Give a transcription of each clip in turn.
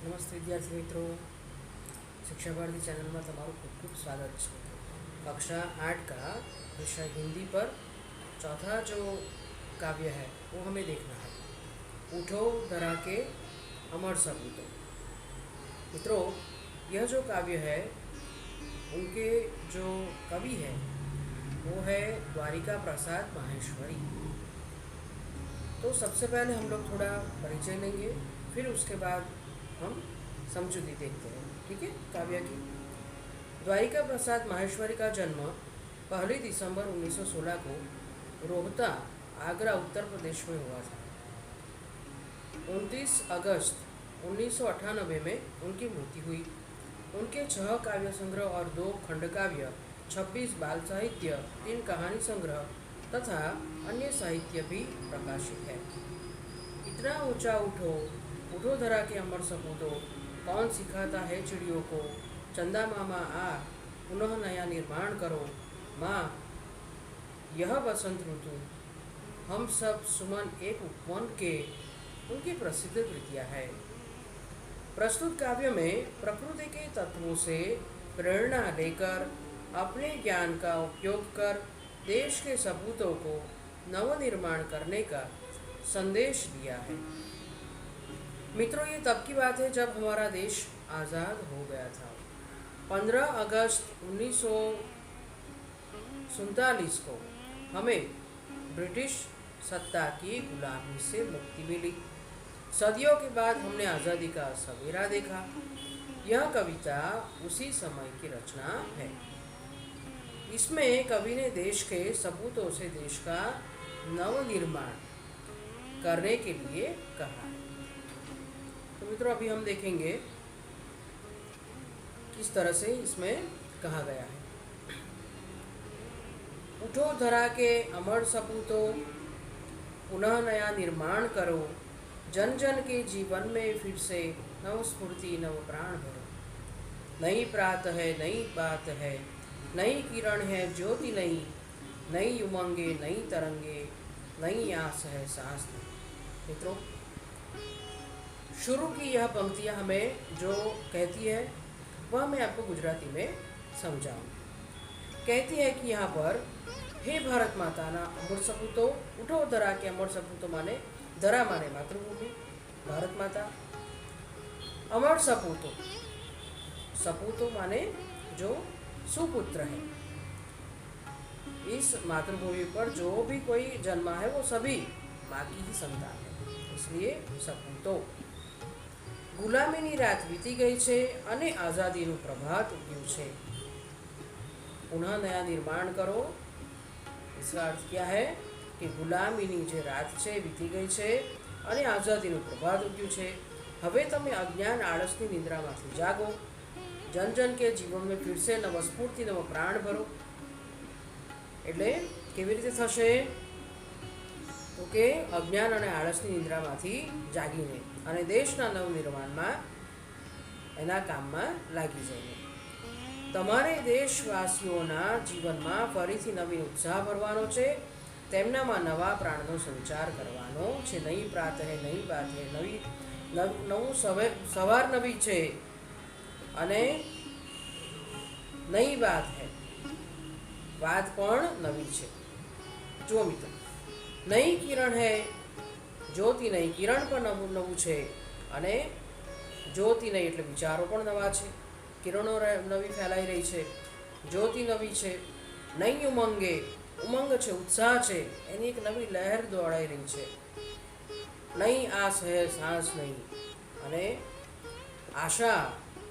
નમસ્તે વિદ્યાર્થી મિત્રો, शिक्षा भारती चैनल में તમારું खूब खूब स्वागत है। कक्षा 8 का विषय हिंदी पर चौथा जो काव्य है वो हमें देखना है, उठो धरा के अमर सपूतो। मित्रों, यह जो काव्य है उनके जो कवि है वो है द्वारिका प्रसाद माहेश्वरी। तो सबसे पहले हम लोग थोड़ा परिचय लेंगे, फिर उसके बाद हम समझूती देखते हैं। ठीक है। काव्य की द्वारिका प्रसाद माहेश्वरी का जन्म 1 दिसंबर 1916 को रोहता, आगरा, उत्तर प्रदेश में हुआ था। 29 अगस्त 1998 में उनकी मृत्यु हुई। उनके 6 काव्य संग्रह और 2 खंड काव्य, 26 बाल साहित्य, 3 कहानी संग्रह तथा अन्य साहित्य भी प्रकाशित है। इतना ऊंचा उठो, उठो धरा के अमर सपूतो, कौन सिखाता है चिड़ियों को, चंदा मामा आ, पुनः नया निर्माण करो, माँ यह बसंत ऋतु, हम सब सुमन एक उपवन के, उनकी प्रसिद्ध कृतियाँ है। प्रस्तुत काव्य में प्रकृति के तत्वों से प्रेरणा लेकर अपने ज्ञान का उपयोग कर देश के सपूतों को नवनिर्माण करने का संदेश दिया है। मित्रों, ये तब की बात है जब हमारा देश आज़ाद हो गया था। 15 अगस्त 1947 को हमें ब्रिटिश सत्ता की गुलामी से मुक्ति मिली। सदियों के बाद हमने आज़ादी का सवेरा देखा। यह कविता उसी समय की रचना है। इसमें कवि ने देश के सपूतों से देश का नवनिर्माण करने के लिए कहा है। तो मित्रों, अभी हम देखेंगे किस तरह से इसमें कहा गया है। उठो धरा के अमर सपूतो, पुनः नया निर्माण करो, जन जन के जीवन में फिर से नव स्फूर्ति नव प्राण भरो। नई प्रात है, नई बात है, नई किरण है, ज्योति नई, नई उमंगे, नई तरंगे, नई आस है, सांस नहीं। मित्रों, शुरू की यह पंक्तियाँ हमें जो कहती है वह मैं आपको गुजराती में समझाऊँ। कहती है कि यहाँ पर हे भारत माता ना अमर सपूतो, उठो धरा के अमर सपूतो माने धरा माने मातृभूमि, भारत माता। अमर सपूतो, सपूतो माने जो सुपुत्र है। इस मातृभूमि पर जो भी कोई जन्मा है वो सभी माँ की ही संतान है, इसलिए सपूतो। गुलामीनी रात वीती गई છે અને આઝાદીનું પ્રભાત ઉગ્યું છે। पुनः नया निर्माण करो, इसका अर्थ क्या है कि गुलामीनी જે રાત છે વીતી ગઈ છે અને આઝાદીનું પ્રભાત ઉગ્યું છે। હવે તમે અજ્ઞાન આળસની નિંદ્રામાંથી જાગો, જન જન કે જીવન में फिर से नव स्फूर्ति नव प्राण भरो। એટલે કેવી રીતે થશે? તો કે અજ્ઞાન અને આળસની નિંદ્રામાંથી જાગીને અને દેશના નવનિર્માણમાં એના કામમાં લાગી જઈને તમારે દેશવાસીઓના જીવનમાં ફરીથી નવીન ઉત્સાહ ભરવાનો છે, તેમનામાં નવા પ્રાણનો સંચાર કરવાનો છે। નવી પ્રાત હે, નવી બાત હે, નવું સવાર નવી છે અને નવી વાત હે, વાત પણ નવી છે। જો મિત્રો, નઈ કિરણ હે, જ્યોતિ નહીં, કિરણ પણ નવું છે અને જ્યોતિ નહીં એટલે વિચારો પણ નવા છે, કિરણો નવી ફેલાઈ રહી છે, જ્યોતિ નવી છે, નહીં ઉમંગે, ઉમંગ છે, ઉત્સાહ છે, એની એક નવી લહેર દોડાઈ રહી છે, નહીં આસ હે, સાંસ નહીં, અને આશા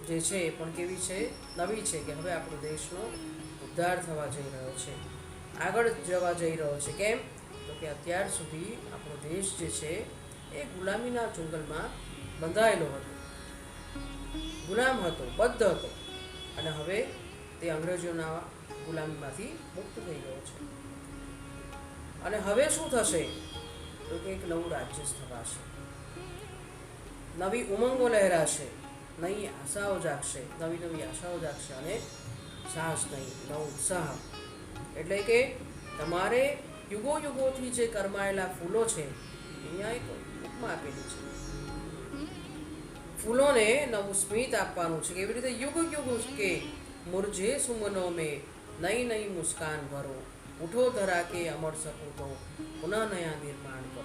જે છે એ પણ કેવી છે? નવી છે કે હવે આપણો દેશનો ઉદ્ધાર થવા જઈ રહ્યો છે, આગળ જવા જઈ રહ્યો છે। કેમ? તો કે અત્યાર સુધી આપણો દેશ જે છે એ ગુલામીના ચુંગલમાં બંધાયેલો હતો, ગુલામ હતો, બદ્ધ હતો અને હવે તે અંગ્રેજોના ગુલામીમાંથી મુક્ત થઈ ગયો છે। અને હવે શું થશે? તો કે એક નવું રાજ્ય સ્થપાશે, નવી ઉમંગો લહેરાશે, નવી આશાઓ જાગશે, નવી નવી આશાઓ જાગશે અને સાહસ નહીં, નવો ઉત્સાહ। એટલે કે તમારે યુગો યુગોથી જે કરમાયેલા ફૂલો છે, અહીંયા એક ઉપમા આપેલી છે। ફૂલોને નવું સ્મિત આપવાનું છે. કેવી રીતે? યુગ યુગ કે મુરझे સુમનો મેં નઈ નઈ મુસ્કાન ભરો, ઉઠો ધરા કે અમર સપૂતો પુનઃ નયા નિર્માણ કરો.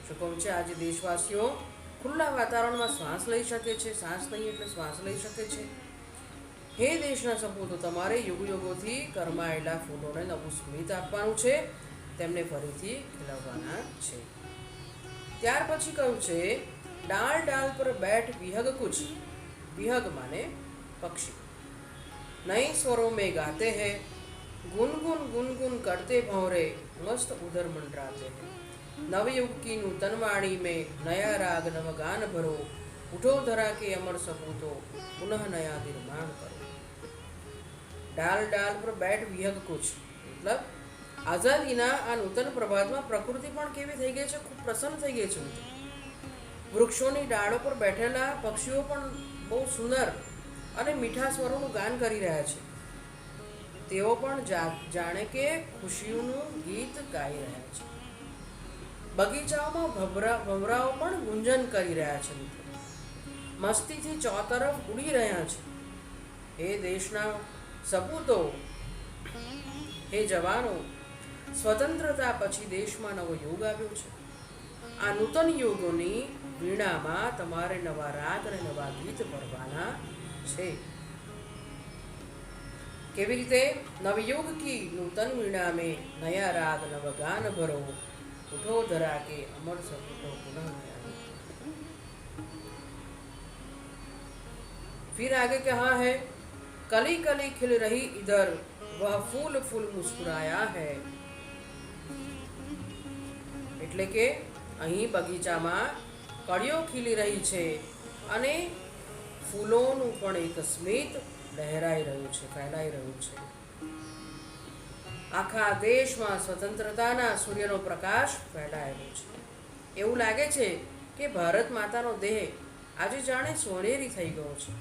શું કહું છે? આજે દેશવાસીઓ ખુલ્લા વાતાવરણમાં શ્વાસ લઈ શકે છે. શ્વાસ નહીં એટલે શ્વાસ લઈ શકે છે. હે દેશના સપૂતો, તમારે યુગ યુગોથી કરમાયેલા ફૂલોને નવું સ્મિત આપવાનું છે, તેમને ફરીથી ખીલવવાના છે. ત્યાર પછી કહ્યું છે, डाल डाल पर बैठ विहग कुछ, विहग माने पक्षी, नए स्वरों में गाते हैं, गुनगुन गुनगुन करते भंवरे मस्त उधर मंडराते हैं. नवयुग की नूतन वाणी में नया राग नव गान भरो, उठो धरा के अमर सपूतो पुनः नया निर्माण करो. डाल डाल पर बैठ विहग कुछ मतलब આઝાદીના આ નૂતન પ્રભાતમાં પ્રકૃતિ પણ કેવી થઈ ગઈ છે? ખૂબ પ્રસન્ન થઈ ગઈ છે. વૃક્ષોની ડાળો પર બેઠેલા પક્ષીઓ પણ બહુ સુંદર અને મીઠા સ્વરોનું ગાન કરી રહ્યા છે. તેઓ પણ જાણે કે ખુશીઓનું ગીત ગાઈ રહ્યા છે. બગીચાઓમાં ભમરાઓ પણ ગુંજન કરી રહ્યા છે. મસ્તીથી ચોતરફ ઉડી રહ્યા છે. હે દેશના સપૂતો, હે જવાનો, સ્વતંત્રતા પછી દેશમાં નવો યુગ આવ્યો છે. આ નૂતન યુગોની વીણામાં તમારે નવા રાગ અને નવા ગીત ભરવાના છે. કેવી રીતે? નવયુગ કી નૂતન વીણા में नया राग नव गान भरो, उठो धरा के अमर सपूतो पुनः नया. फिर आगे कहा है, कली कली खिल रही इधर वह फूल फूल मुस्कुराया है. એટલે કે અહીં બગીચામાં કળીઓ ખીલી રહી છે અને ફૂલોનું પણ એક સ્મિત લહેરાઈ રહ્યું છે, ફેલાઈ રહ્યું છે. આખા દેશમાં સ્વતંત્રતાના સૂર્યનો પ્રકાશ ફેલાયેલો છે. એવું લાગે છે કે ભારત માતાનો દેહ આજે જાણે સોનેરી થઈ ગયો છે.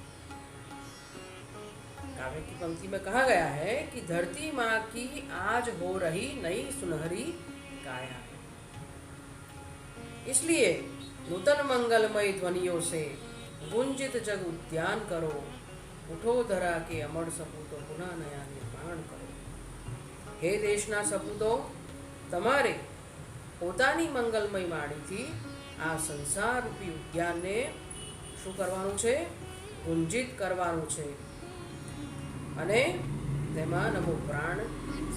काव्य की पंक्ति में कहा गया है कि धरती माँ की आज हो रही नई सुनहरी काया है. इसलिए नूतन मंगलमय ध्वनियों से गुंजित जग उद्यान करो, उठो धरा के अमर सपूतो पुनः नया निर्माण करो. हे देशना सपूतो, તમારે પોતાની મંગલમય વાણીથી આ સંસાર રૂપી ઉદ્યાનને શું કરવાનું છે? ગુંજિત કરવાનું છે અને તેમાં નવો પ્રાણ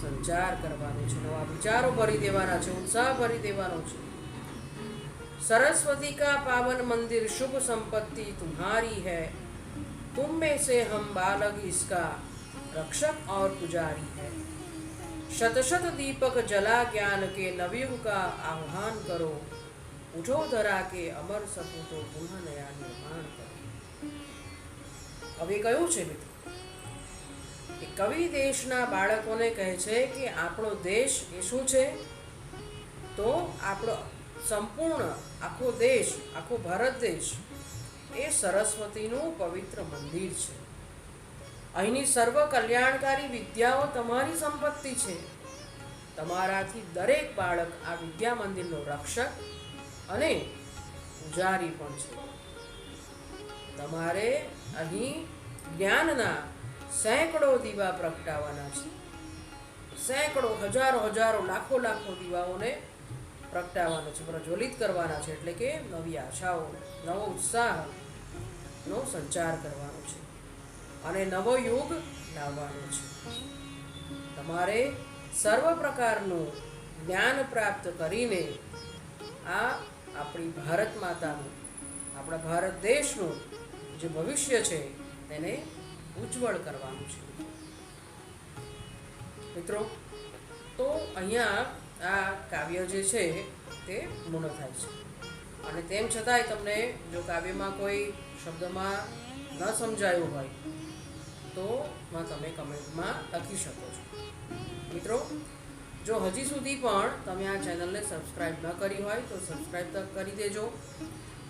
સંચાર કરવાનો છે, નવા વિચારો ભરી દેવાના છે, ઉત્સાહ ભરી દેવાનો છે. सरस्वती का पावन मंदिर शुभ संपत्ति तुम्हारी है, तुम में से हम बालक इसका रक्षक और पुजारी है. शत शत दीपक जला ज्ञान के नवयुग का आह्वान करो, उठो धरा के अमर सपूतो पुनः नया निर्माण करो. कवि કહ્યું છે મિત્રો કે કવિ દેશના બાળકોને કહે છે કે આપણો દેશ એ શું છે? તો આપણો સંપૂર્ણ આખો દેશ, આખો ભારત દેશ એ સરસ્વતીનું પવિત્ર મંદિર છે. અહીંની સર્વ કલ્યાણકારી વિદ્યાઓ તમારી સંપત્તિ છે. તમારાથી દરેક બાળક આ વિદ્યા મંદિરનો રક્ષક અને પૂજારી પણ છે. તમારે અહીં જ્ઞાનના સેંકડો દીવા પ્રગટાવવાના છે. સેંકડો, હજારો હજારો, લાખો લાખો દીવાઓને પ્રગટાવવાનો છે, પ્રજ્વલિત કરવાના છે. એટલે કે નવી આશાઓ, નવો ઉત્સાહનો સંચાર કરવાનો છે અને નવો યુગ લાવવાનો છે. તમારે સર્વ પ્રકારનું જ્ઞાન પ્રાપ્ત કરીને આ આપણી ભારત માતાનું, આપણા ભારત દેશનું જે ભવિષ્ય છે તેને ઉજ્જવળ કરવાનું છે. મિત્રો, તો અહીંયા આ કાવ્ય જે છે તે પૂર્ણ થાય છે અને તેમ છતાંય તમને જો કાવ્યમાં કોઈ શબ્દમાં ન સમજાયું હોય તો તમે કમેન્ટમાં લખી શકો છો. મિત્રો, જો હજી સુધી પણ તમે આ ચેનલને સબસ્ક્રાઈબ ન કરી હોય તો સબસ્ક્રાઈબ કરી દેજો,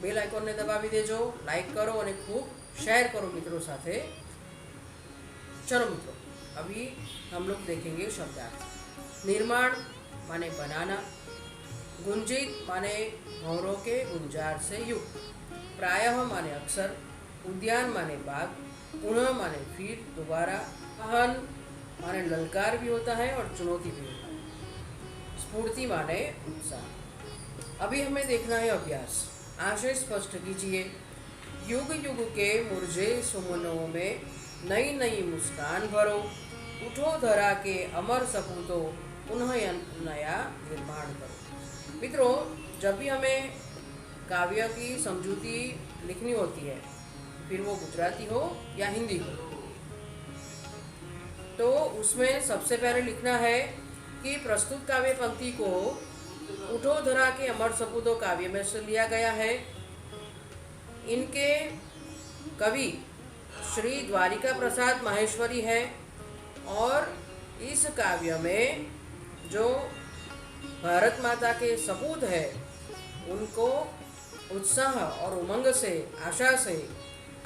બેલ આઇકોનને દબાવી દેજો, લાઈક કરો અને खूब शेयर करो मित्रों साथे. चलो मित्रों, अभी हम लोग देखेंगे शब्दार्थ. निर्माण माने बनाना, गुंजित माने भंवरों के गुंजार से युक्त, प्रायः माने अक्सर, उद्यान माने बाग, पुनः माने फिर दोबारा, आहन माने ललकार भी होता है और चुनौती भी होता है, स्फूर्ति माने उत्साह। अभी हमें देखना है अभ्यास। आशय स्पष्ट कीजिए। युग युग के मुरझे सुमनों में नई नई मुस्कान भरो, उठो धरा के अमर सपूतों, पुनः नया निर्माण करो। मित्रों, जब भी हमें काव्य की समझूती लिखनी होती है, फिर वो गुजराती हो या हिंदी हो, तो उसमें सबसे पहले लिखना है कि प्रस्तुत काव्य पंक्ति को उठो धरा के अमर सपूतों काव्य में से लिया गया है। इनके कवि श्री द्वारिका प्रसाद माहेश्वरी है और इस काव्य में जो भारत माता के सपूत है उनको उत्साह और उमंग से, आशा से,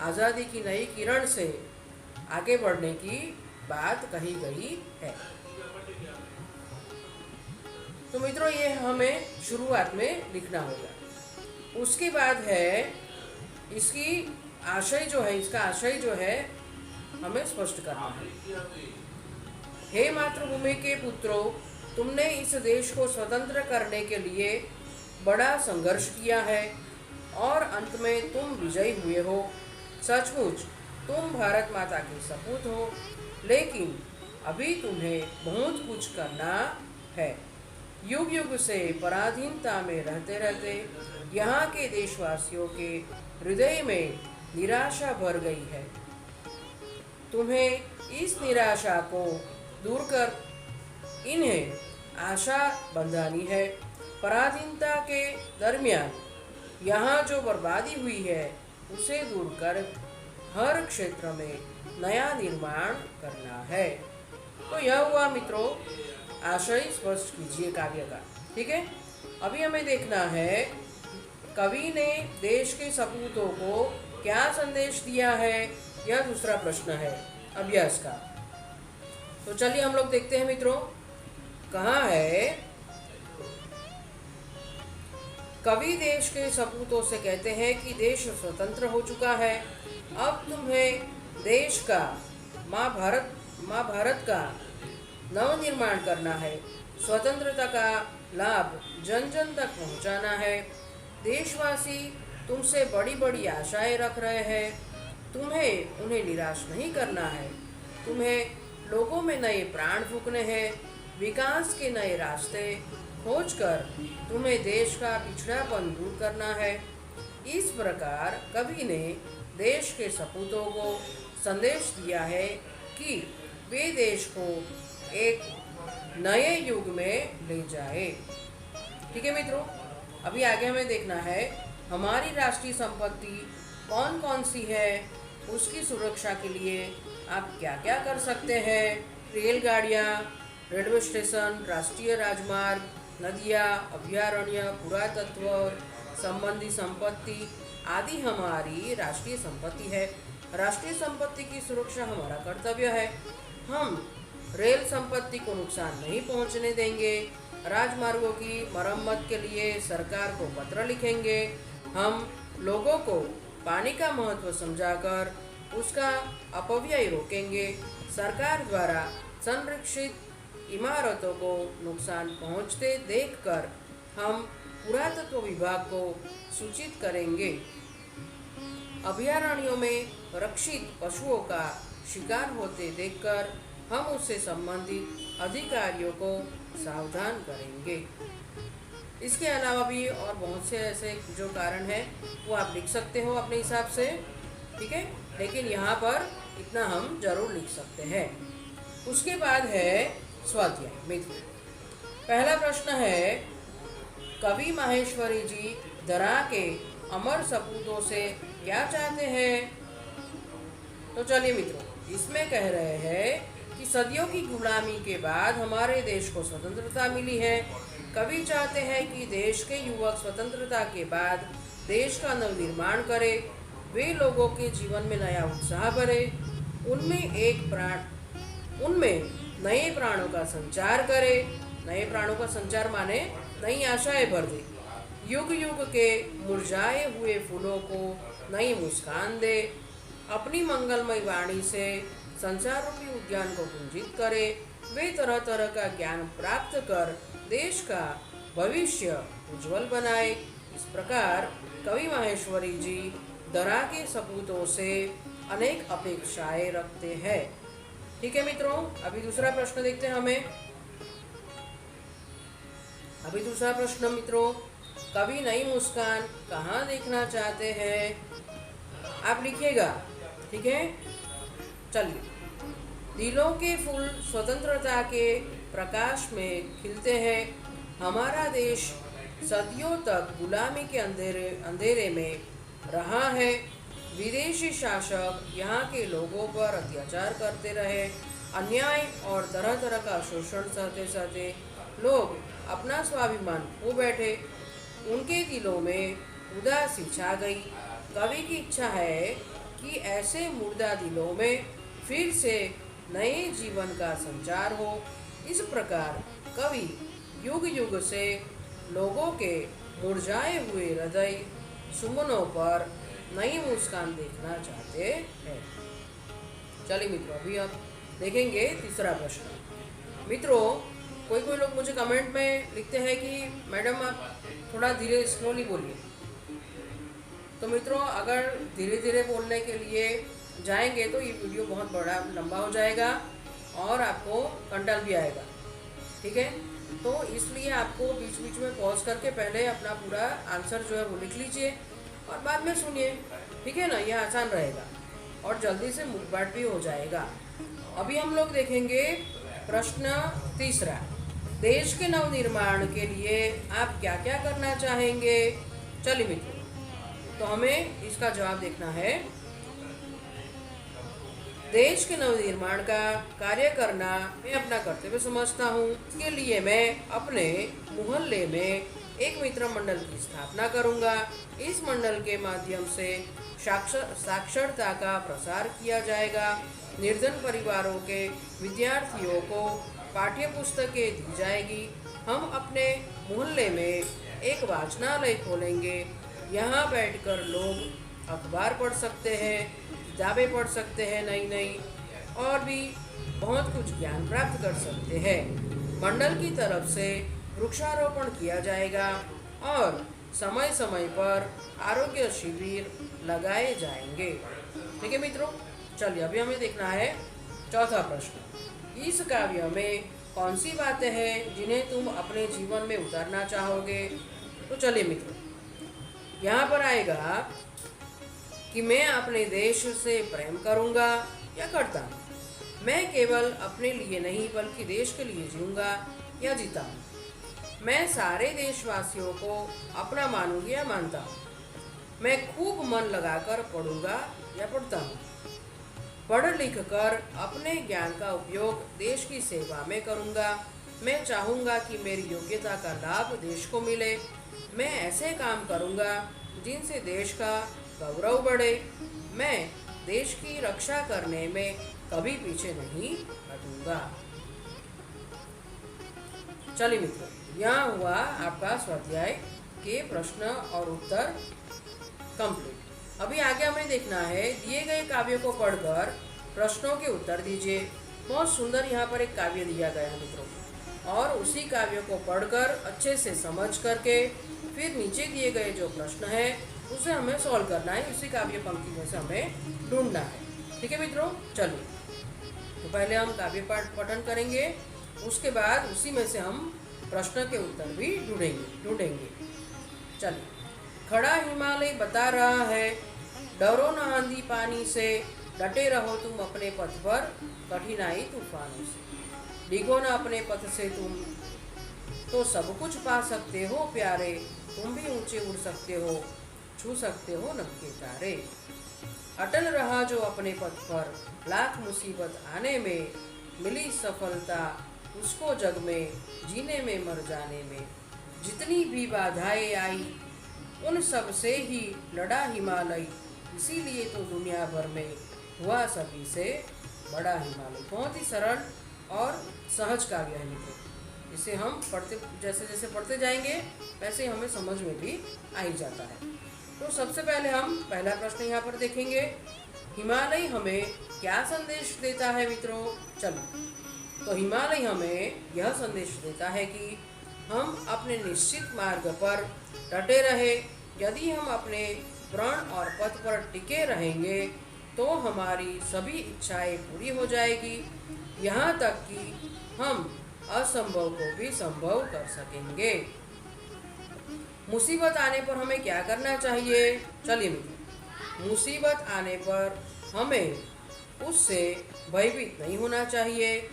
आज़ादी की नई किरण से आगे बढ़ने की बात कही गई है। तो मित्रों, ये हमें शुरुआत में लिखना होगा। उसके बाद है इसकी आशय जो है, इसका आशय जो है हमें स्पष्ट करना है। हे मातृभूमि के पुत्रों, तुमने इस देश को स्वतंत्र करने के लिए बड़ा संघर्ष किया है और अंत में तुम विजयी हुए हो। सचमुच तुम भारत माता के सपूत हो, लेकिन अभी तुम्हें बहुत कुछ करना है। युग युग से पराधीनता में रहते रहते यहाँ के देशवासियों के हृदय में निराशा भर गई है। तुम्हें इस निराशा को दूर कर इन्हें आशा बंधानी है। पराधीनता के दरमियान यहाँ जो बर्बादी हुई है उसे दूर कर हर क्षेत्र में नया निर्माण करना है। तो यह हुआ मित्रों आशय स्पष्ट कीजिए काव्य का। ठीक है, अभी हमें देखना है कवि ने देश के सपूतों को क्या संदेश दिया है। यह दूसरा प्रश्न है अभ्यास का। तो चलिए हम लोग देखते हैं मित्रों, कहाँ है कवि देश के सपूतों से कहते हैं कि देश स्वतंत्र हो चुका है, अब तुम्हें देश का माँ भारत का नव निर्माण करना है। स्वतंत्रता का लाभ जन जन तक पहुँचाना है। देशवासी तुमसे बड़ी बड़ी आशाएं रख रहे हैं, तुम्हें उन्हें निराश नहीं करना है। तुम्हें लोगों में नए प्राण फूंकने हैं, विकास के नए रास्ते खोजकर तुम्हें देश का पिछड़ापन दूर करना है। इस प्रकार कवि ने देश के सपूतों को संदेश दिया है कि वे देश को एक नए युग में ले जाए। ठीक है मित्रों, अभी आगे हमें देखना है हमारी राष्ट्रीय संपत्ति कौन कौन सी है, उसकी सुरक्षा के लिए आप क्या क्या कर सकते हैं। रेलगाड़ियाँ, रेलवे स्टेशन, राष्ट्रीय राजमार्ग, नदियाँ, अभयारण्य, पुरातत्व संबंधी संपत्ति आदि हमारी राष्ट्रीय संपत्ति है। राष्ट्रीय संपत्ति की सुरक्षा हमारा कर्तव्य है। हम रेल संपत्ति को नुकसान नहीं पहुंचने देंगे। राजमार्गों की मरम्मत के लिए सरकार को पत्र लिखेंगे। हम लोगों को पानी का महत्व समझाकर उसका अपव्यय रोकेंगे। सरकार द्वारा संरक्षित इमारतों को नुकसान पहुंचते देखकर हम पुरातत्व विभाग को सूचित करेंगे। अभयारण्यों में रक्षित पशुओं का शिकार होते देखकर हम उससे संबंधित अधिकारियों को सावधान करेंगे। इसके अलावा भी और बहुत से ऐसे जो कारण हैं वो आप लिख सकते हो अपने हिसाब से। ठीक है, लेकिन यहाँ पर इतना हम जरूर लिख सकते हैं। उसके बाद है स्वाध्याय मित्र। पहला प्रश्न है कवि माहेश्वरी जी धरा के अमर सपूतों से क्या चाहते हैं। तो चलिए मित्रों, इसमें कह रहे हैं कि सदियों की गुलामी के बाद हमारे देश को स्वतंत्रता मिली है। कवि चाहते हैं कि देश के युवक स्वतंत्रता के बाद देश का नवनिर्माण करें, वे लोगों के जीवन में नया उत्साह भरे, उनमें नए प्राणों का संचार करे। नए प्राणों का संचार माने नई आशाएं भर दे। युग युग के मुरझाए हुए फूलों को नई मुस्कान दे, अपनी मंगलमय वाणी से संसार रूपी उद्यान को पुंजित करे, वे तरह तरह का ज्ञान प्राप्त कर देश का भविष्य उज्जवल बनाए। इस प्रकार कवि माहेश्वरी जी दरा के सपूतों से अनेक अपेक्षाएं रखते हैं। ठीक है मित्रों, अभी दूसरा प्रश्न देखते हैं हमें। अभी दूसरा प्रश्न मित्रों, कवि नई मुस्कान कहाँ देखना चाहते हैं? आप लिखिएगा, ठीक है। चलिए, दिलों के फूल स्वतंत्रता के प्रकाश में खिलते हैं। हमारा देश सदियों तक गुलामी के अंधेरे में रहा है। विदेशी शासक यहाँ के लोगों पर अत्याचार करते रहे, अन्याय और तरह तरह का शोषण सहते सहते लोग अपना स्वाभिमान खो बैठे। उनके दिलों में उदासी छा गई। कवि की इच्छा है कि ऐसे मुर्दा दिलों में फिर से नए जीवन का संचार हो। इस प्रकार कवि युग युग से लोगों के मुरझाए हुए हृदय सुमनों पर नई मुस्कान देखना चाहते हैं। चलिए मित्रों, अभी आप देखेंगे तीसरा प्रश्न। मित्रों, कोई कोई लोग मुझे कमेंट में लिखते हैं कि मैडम आप थोड़ा धीरे स्लोली बोलिए। तो मित्रों, अगर धीरे धीरे बोलने के लिए जाएंगे तो ये वीडियो बहुत बड़ा लंबा हो जाएगा और आपको कंटाल भी आएगा। ठीक है, तो इसलिए आपको बीच बीच में पॉज करके पहले अपना पूरा आंसर जो है वो लिख लीजिए और बाद में सुनिए। ठीक है ना, यह आसान रहेगा और जल्दी से मुखबाट भी हो जाएगा। अभी हम लोग देखेंगे प्रश्न तीसरा। देश के नवनिर्माण के लिए आप क्या क्या करना चाहेंगे? चलिए मित्रों, तो हमें इसका जवाब देखना है। देश के नवनिर्माण का कार्य करना मैं अपना कर्तव्य समझता हूँ। इसके लिए मैं अपने मोहल्ले में एक मित्र मंडल की स्थापना करूँगा। इस मंडल के माध्यम से साक्षरता का प्रसार किया जाएगा। निर्धन परिवारों के विद्यार्थियों को पाठ्य पुस्तकें दी जाएगी। हम अपने मोहल्ले में एक वाचनालय खोलेंगे। यहाँ बैठकर लोग अखबार पढ़ सकते हैं, किताबें पढ़ सकते हैं नई नई, और भी बहुत कुछ ज्ञान प्राप्त कर सकते हैं। मंडल की तरफ से वृक्षारोपण किया जाएगा और समय समय पर आरोग्य शिविर लगाए जाएंगे। ठीक है मित्रों, चलिए अभी हमें देखना है चौथा प्रश्न। इस काव्य में कौन सी बातें हैं जिन्हें तुम अपने जीवन में उतारना चाहोगे? तो चलिए मित्रों, यहाँ पर आएगा कि मैं अपने देश से प्रेम करूँगा या करता हूँ। मैं केवल अपने लिए नहीं बल्कि देश के लिए जीऊँगा या जीता हूँ। मैं सारे देशवासियों को अपना मानूंगी या मानता हूँ। मैं खूब मन लगाकर पढ़ूंगा या पढ़ता हूँ। पढ़ लिख कर अपने ज्ञान का उपयोग देश की सेवा में करूँगा। मैं चाहूँगा कि मेरी योग्यता का लाभ देश को मिले। मैं ऐसे काम करूँगा जिनसे देश का गौरव बढ़े। मैं देश की रक्षा करने में कभी पीछे नहीं हटूँगा। चलिए मित्रों, यहाँ हुआ आपका स्वाध्याय के प्रश्न और उत्तर कंप्लीट। अभी आगे हमें देखना है, दिए गए काव्य को पढ़कर प्रश्नों के उत्तर दीजिए। बहुत सुंदर यहाँ पर एक काव्य दिया गया है मित्रों, और उसी काव्य को पढ़कर अच्छे से समझ करके फिर नीचे दिए गए जो प्रश्न है उसे हमें सॉल्व करना है। उसी काव्य पंक्ति में से हमें ढूंढना है। ठीक है मित्रों, चलिए तो पहले हम काव्य पठन करेंगे, उसके बाद उसी में से हम प्रश्न के उत्तर भी ढूंढेंगे। चलिए, खड़ा हिमालय बता रहा है, डरो न आंधी पानी से, डटे रहो तुम अपने पथ पर, कठिनाई तूफानों से। डिगो न अपने पथ से तुम, तो सब कुछ पा सकते हो प्यारे, तुम भी ऊंचे उड़ सकते हो, छू सकते हो नभ के तारे। अटल रहा जो अपने पथ पर, लाख मुसीबत आने में, मिली सफलता उसको जग में, जीने में मर जाने में। जितनी भी बाधाएं आई उन सब से ही लड़ा हिमालय, इसीलिए तो दुनिया भर में हुआ सभी से बड़ा हिमालय। बहुत ही सरल और सहज काव्य है मित्रों। इसे हम पढ़ते जैसे जैसे पढ़ते जाएंगे वैसे हमें समझ में भी आ ही जाता है। तो सबसे पहले हम पहला प्रश्न यहाँ पर देखेंगे, हिमालय हमें क्या संदेश देता है मित्रों। चलो, तो हिमालय हमें यह संदेश देता है कि हम अपने निश्चित मार्ग पर डटे रहे। यदि हम अपने प्रण और पथ पर टिके रहेंगे तो हमारी सभी इच्छाएं पूरी हो जाएगी, यहाँ तक कि हम असंभव को भी संभव कर सकेंगे। मुसीबत आने पर हमें क्या करना चाहिए। चलिए मित्रों, मुसीबत आने पर हमें उससे भयभीत नहीं होना चाहिए,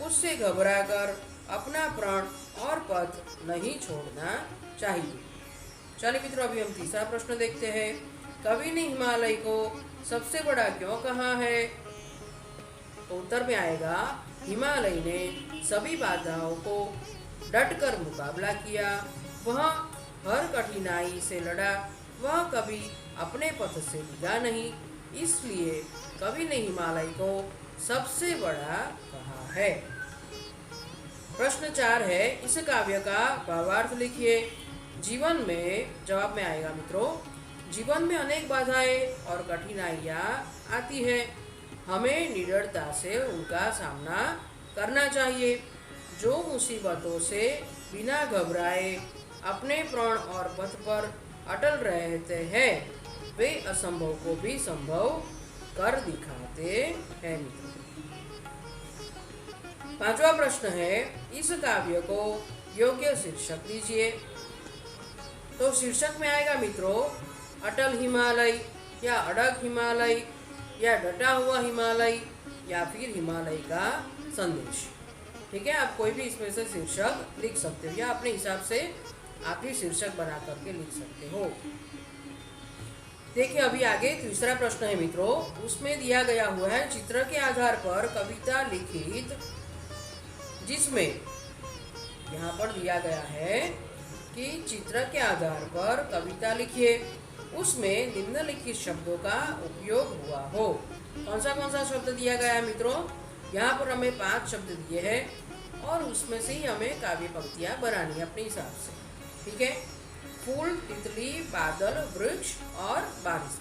उससे घबराकर अपना प्राण और पथ नहीं छोड़ना चाहिए। चलिए मित्रों, अभी हम तीसरा प्रश्न देखते हैं, कवि ने हिमालय को सबसे बड़ा क्यों कहा है। तो उत्तर में आएगा, हिमालय ने सभी बाधाओं को डटकर मुकाबला किया, वह हर कठिनाई से लड़ा, वह कभी अपने पथ से डिगा नहीं, इसलिए कवि ने हिमालय को सबसे बड़ा कहा है। प्रश्न 4 है, इस काव्य का भावार्थ लिखिए। जीवन में, जवाब में आएगा मित्रों, जीवन में अनेक बाधाएं और कठिनाइयाँ आती है, हमें निडरता से उनका सामना करना चाहिए। जो मुसीबतों से बिना घबराए अपने प्राण और पथ पर अटल रहते हैं, वे असंभव को भी संभव कर दिखाते हैं। पांचवा प्रश्न है, इस काव्य को योग्य शीर्षक दीजिए। तो शीर्षक में आएगा मित्रों, अटल हिमालय या अड़ग हिमालय या डटा हुआ हिमालय या फिर हिमालय का संदेश। ठीक है, आप कोई भी इसमें से शीर्षक लिख सकते हो या अपने हिसाब से आप ही शीर्षक बना करके लिख सकते हो। देखिए, अभी आगे तीसरा प्रश्न है मित्रों, उसमें दिया गया हुआ है चित्र के आधार पर कविता लिखित, जिसमें यहाँ पर दिया गया है कि चित्र के आधार पर कविता लिखिए, उसमें निम्नलिखित शब्दों का उपयोग हुआ हो। कौन सा शब्द दिया गया है मित्रों, यहाँ पर हमें 5 शब्द दिए हैं और उसमें से ही हमें काव्य पंक्तियाँ बनानी है अपने हिसाब से। ठीक है, फूल, तितली, बादल, वृक्ष और बारिश।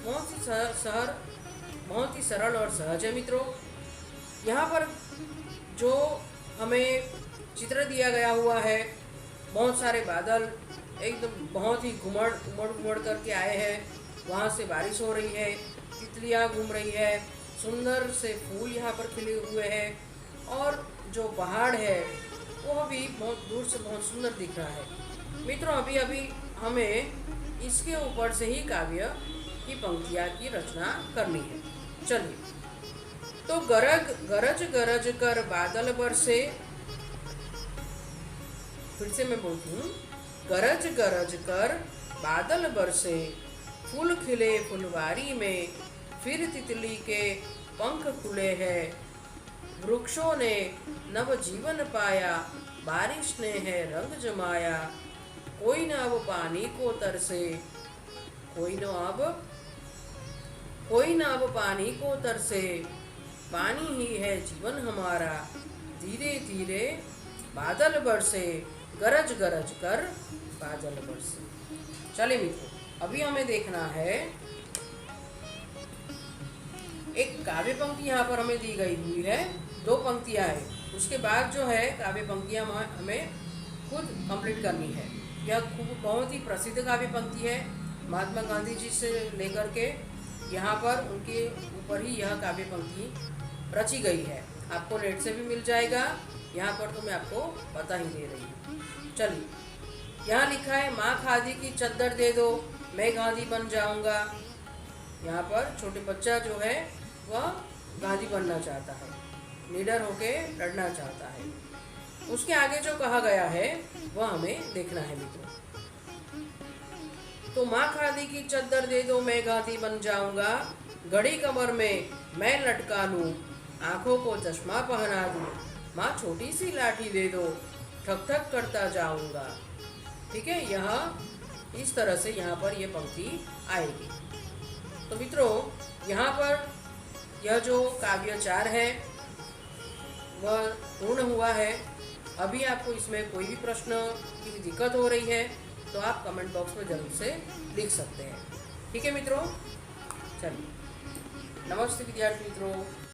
बहुत ही सरल और सहज है मित्रों। यहाँ पर जो हमें चित्र दिया गया हुआ है, बहुत सारे बादल एकदम बहुत ही घुमड़ करके आए हैं, वहाँ से बारिश हो रही है, तितलियाँ घूम रही है, सुंदर से फूल यहाँ पर खिले हुए हैं और जो पहाड़ है वो भी बहुत दूर से बहुत सुंदर दिख रहा है। मित्रों, अभी हमें इसके ऊपर से ही काव्य की पंक्तियाँ की रचना करनी है। चलिए, तो गरज गरज कर बादल बरसे, फिर से मैं बोलती हूँ, गरज गरज कर बादल बरसे, फूल खिले फुलवारी में, फिर तितली के पंख खुले हैं, वृक्षों ने नव जीवन पाया, बारिश ने है रंग जमाया, कोई न अब पानी को तरसे, कोई न अब पानी को तरसे, पानी ही है जीवन हमारा, धीरे धीरे बादल बरसे, गरज गरज कर बादल बरसे। चलिए मित्रों, अभी हमें देखना है एक काव्य पंक्ति यहाँ पर हमें दी गई हुई है, 2 पंक्तियाँ हैं, उसके बाद जो है काव्य पंक्तियाँ हमें खुद कंप्लीट करनी है। यह बहुत ही प्रसिद्ध काव्य पंक्ति है, महात्मा गांधी जी से लेकर के यहाँ पर उनके ऊपर ही यह काव्य पंक्ति रची गई है। आपको नेट से भी मिल जाएगा, यहाँ पर तो मैं आपको बता ही दे रही हूँ। चलिए, यहाँ लिखा है, माँ खादी की चद्दर दे दो, मैं गांधी बन जाऊँगा। यहाँ पर छोटे बच्चा जो है वह गांधी बनना चाहता है, लीडर होके लड़ना चाहता है। उसके आगे जो कहा गया है वह हमें देखना है मित्रों। तो माँ खादी की चद्दर दे दो, मैं गांधी बन जाऊंगा, घड़ी कमर में मैं लटका लूं, आंखों को चश्मा पहना दूं, माँ छोटी सी लाठी दे दो, ठक ठक करता जाऊंगा। ठीक है, यह इस तरह से यहाँ पर यह पंक्ति आएगी। तो मित्रों, यहाँ पर यह जो काव्य 4 है वह पूर्ण हुआ है। अभी आपको इसमें कोई भी प्रश्न की दिक्कत हो रही है तो आप कमेंट बॉक्स में ज़रूर से लिख सकते हैं। ठीक है मित्रों, चलिए, नमस्ते विद्यार्थी मित्रों।